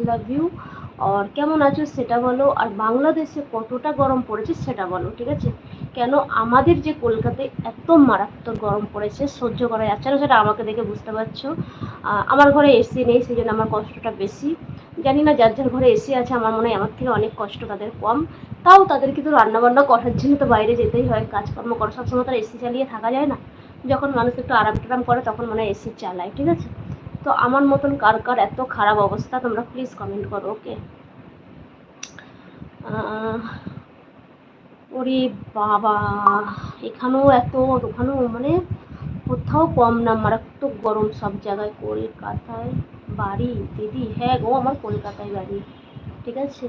Love you. আর কেমন আছো সেটা বলো, আর বাংলাদেশে কতটা গরম পড়েছে সেটা বলো, ঠিক আছে? কেন আমাদের যে কলকাতায় এত মারাত্মক গরম পড়েছে, সহ্য করা যাচ্ছে না, সেটা আমাকে দেখে বুঝতে পারছো। আমার ঘরে এসি নেই, সেই জন্য আমার কষ্টটা বেশি। জানি না যার যার ঘরে এসি আছে, আমার মনে হয় আমার থেকে অনেক কষ্ট তাদের কম। তাও তাদেরকে তো রান্নাবান্না করার জন্য তো বাইরে যেতেই হয়, কাজকর্ম করা, সবসময় তো এসি চালিয়ে থাকা যায় না। যখন মানুষ একটু আরাম টারাম করে তখন মনে হয় এসি চালায়, ঠিক আছে? তো আমার মতন কার কার এত খারাপ অবস্থা তোমরা প্লিজ কমেন্ট করো, ওকে? ওরে বাবা, এখানেও এত, ওখানেও, মানে কোথাও কম না, মারাত্মক গরম সব জায়গায়। কলকাতায় বাড়ি দিদি? হ্যাঁ গো, আমার কলকাতায় বাড়ি, ঠিক আছে।